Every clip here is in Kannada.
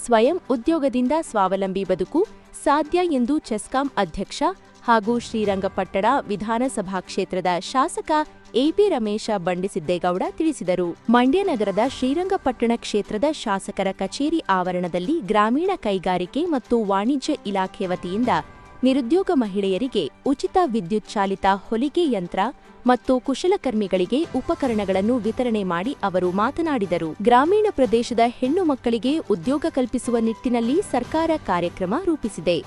ಸ್ವಯಂ ಉದ್ಯೋಗದಿಂದ ಸ್ವಾವಲಂಬಿ ಬದುಕು ಸಾಧ್ಯ ಎಂದು ಚೆಸ್ಕಾಂ ಅಧ್ಯಕ್ಷ ಹಾಗೂ ಶ್ರೀರಂಗಪಟ್ಟಣ ವಿಧಾನಸಭಾ ಕ್ಷೇತ್ರದ ಶಾಸಕ ಎಪಿ ರಮೇಶ ಬಂಡಿಸಿದ್ದೇಗೌಡ ತಿಳಿಸಿದರು. ಮಂಡ್ಯ ನಗರದ ಶ್ರೀರಂಗಪಟ್ಟಣ ಕ್ಷೇತ್ರದ ಶಾಸಕರ ಕಚೇರಿ ಆವರಣದಲ್ಲಿ ಗ್ರಾಮೀಣ ಕೈಗಾರಿಕೆ ಮತ್ತು ವಾಣಿಜ್ಯ ಇಲಾಖೆ ವತಿಯಿಂದ ನಿರುದ್ಯೋಗ ಮಹಿಳೆಯರಿಗೆ ಉಚಿತ ವಿದ್ಯುತ್ ಚಾಲಿತ ಹೊಲಿಗೆ ಯಂತ್ರ ಮತ್ತು ಕುಶಲಕರ್ಮಿಗಳಿಗೆ ಉಪಕರಣಗಳನ್ನು ವಿತರಣೆ ಮಾಡಿ ಅವರು ಮಾತನಾಡಿದರು. ಗ್ರಾಮೀಣ ಪ್ರದೇಶದ ಹೆಣ್ಣು ಮಕ್ಕಳಿಗೆ ಉದ್ಯೋಗ ಕಲ್ಪಿಸುವ ನಿಟ್ಟಿನಲ್ಲಿ ಸರ್ಕಾರ ಕಾರ್ಯಕ್ರಮ ರೂಪಿಸಿದೆ.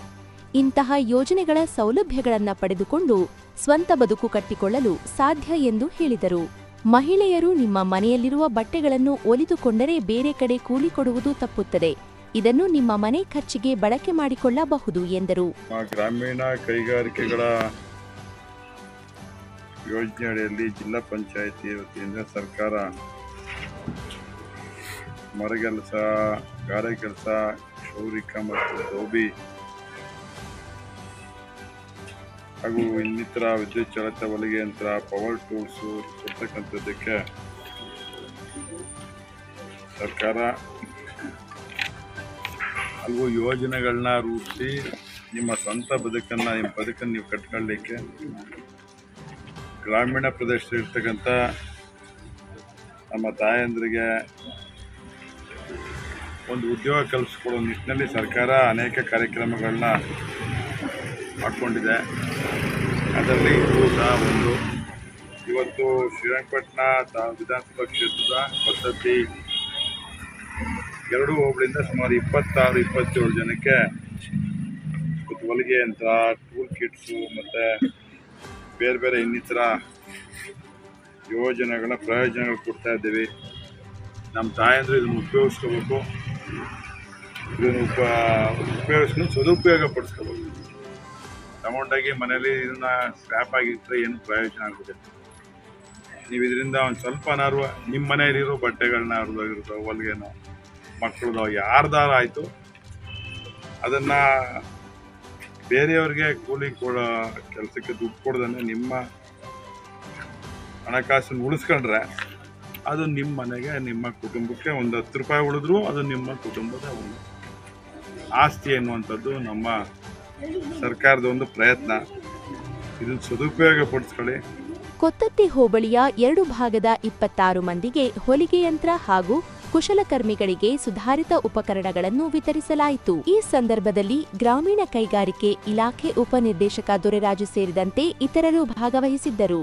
ಇಂತಹ ಯೋಜನೆಗಳ ಸೌಲಭ್ಯಗಳನ್ನು ಪಡೆದುಕೊಂಡು ಸ್ವಂತ ಬದುಕು ಕಟ್ಟಿಕೊಳ್ಳಲು ಸಾಧ್ಯ ಎಂದು ಹೇಳಿದರು. ಮಹಿಳೆಯರು ನಿಮ್ಮ ಮನೆಯಲ್ಲಿರುವ ಬಟ್ಟೆಗಳನ್ನು ಒಲಿದುಕೊಂಡರೆ ಬೇರೆ ಕಡೆ ಕೂಲಿ ಕೊಡುವುದು ತಪ್ಪುತ್ತದೆ. ಇದನ್ನು ನಿಮ್ಮ ಮನೆ ಖರ್ಚಿಗೆ ಬಳಕೆ ಮಾಡಿಕೊಳ್ಳಬಹುದು ಎಂದರು. ಗ್ರಾಮೀಣ ಕೈಗಾರಿಕೆಗಳ ಯೋಜನೆಯಡಿಯಲ್ಲಿ ಜಿಲ್ಲಾ ಪಂಚಾಯಿತಿ ವತಿಯಿಂದ ಸರ್ಕಾರ ಮರಗೆಲಸ, ಗಾರೆ ಕೆಲಸ, ಕ್ಷೌರಿಕ ಮತ್ತು ಧೋಬಿ ಹಾಗೂ ಇನ್ನಿತರ ವಿದ್ಯುತ್ ಚಾಲಿತ ಹೊಲಿಗೆ ಯಂತ್ರ, ಪವರ್ ಟೂಲ್ಸು ಕೊಡ್ತಕ್ಕಂಥದ್ದಕ್ಕೆ ಸರ್ಕಾರ ಹಲವು ಯೋಜನೆಗಳನ್ನ ರೂಪಿಸಿ ನಿಮ್ಮ ಸ್ವಂತ ಬದುಕನ್ನು ನೀವು ಕಟ್ಕೊಳ್ಳಿಕ್ಕೆ ಗ್ರಾಮೀಣ ಪ್ರದೇಶದಲ್ಲಿರ್ತಕ್ಕಂಥ ನಮ್ಮ ತಾಯಂದ್ರಿಗೆ ಒಂದು ಉದ್ಯೋಗ ಕಲ್ಪಿಸ್ಕೊಡೋ ನಿಟ್ಟಿನಲ್ಲಿ ಸರ್ಕಾರ ಅನೇಕ ಕಾರ್ಯಕ್ರಮಗಳನ್ನ ಹಾಕ್ಕೊಂಡಿದೆ. ಅದರಲ್ಲಿ ಇದು ಸಹ ಒಂದು. ಇವತ್ತು ಶ್ರೀರಂಗಪಟ್ಟಣ ವಿಧಾನಸಭಾ ಕ್ಷೇತ್ರದ ಪದ್ಧತಿ 2 ಹೋಬಳಿಯಿಂದ ಸುಮಾರು 26-27 ಜನಕ್ಕೆ ಹೊಲಿಗೆ ಯಂತ್ರ, ಟೂಲ್ ಕಿಟ್ಸು ಮತ್ತು ಬೇರೆ ಬೇರೆ ಇನ್ನಿತರ ಯೋಜನೆಗಳ ಪ್ರಯೋಜನಗಳು ಕೊಡ್ತಾ ಇದ್ದೀವಿ. ನಮ್ಮ ತಾಯಂದ್ರು ಇದನ್ನು ಉಪಯೋಗಿಸ್ಕೋಬೇಕು, ಇದನ್ನು ಉಪಯೋಗಿಸ್ಕೊಂಡು ಸದುಪಯೋಗ ಪಡಿಸ್ಕೋಬೇಕು. ತಗೊಂಡಾಗಿ ಮನೇಲಿ ಇದನ್ನು ಸ್ಕ್ರ್ಯಾಪ್ ಆಗಿಟ್ಟರೆ ಏನು ಪ್ರಯೋಜನ ಆಗೋದಿಲ್ಲ. ನೀವು ಇದರಿಂದ ಒಂದು ಸ್ವಲ್ಪನಾರು ನಿಮ್ಮ ಮನೆಯಲ್ಲಿರೋ ಬಟ್ಟೆಗಳನ್ನ ಹರಿದೋಗಿರುತ್ತೋ, ಹೊಲಿಗೆನೋ, ಮಕ್ಕಳದೋ, ಯಾರ್ದಾರ ಆಯಿತು ಅದನ್ನು ಬೇರೆಯವ್ರಿಗೆ ಕೂಲಿ ಕೊಡೋ ಕೆಲಸಕ್ಕೆ ದುಡ್ಡು ಕೊಡ್ದೇ ನಿಮ್ಮ ಹಣಕಾಸನ್ನು ಉಳಿಸ್ಕೊಂಡ್ರೆ ಅದು ನಿಮ್ಮ ಮನೆಗೆ, ನಿಮ್ಮ ಕುಟುಂಬಕ್ಕೆ ಒಂದು 10 ರೂಪಾಯಿ ಉಳಿದ್ರೂ ಅದು ನಿಮ್ಮ ಕುಟುಂಬದ ಒಂದು ಆಸ್ತಿ ಎನ್ನುವಂಥದ್ದು ನಮ್ಮ ಸರ್ಕಾರದ ಒಂದು ಪ್ರಯತ್ನ. ಇದನ್ನು ಸದುಪಯೋಗ ಪಡಿಸ್ಕೊಳ್ಳಿ. ಕೊತ್ತತ್ತಿ ಹೋಬಳಿಯ 2 ಭಾಗದ 26 ಮಂದಿಗೆ ಹೊಲಿಗೆ ಯಂತ್ರ ಹಾಗೂ ಕುಶಲಕರ್ಮಿಗಳಿಗೆ ಸುಧಾರಿತ ಉಪಕರಣಗಳನ್ನು ವಿತರಿಸಲಾಯಿತು. ಈ ಸಂದರ್ಭದಲ್ಲಿ ಗ್ರಾಮೀಣ ಕೈಗಾರಿಕೆ ಇಲಾಖೆ ಉಪನಿರ್ದೇಶಕ ದೊರೆರಾಜು ಸೇರಿದಂತೆ ಇತರರು ಭಾಗವಹಿಸಿದ್ದರು.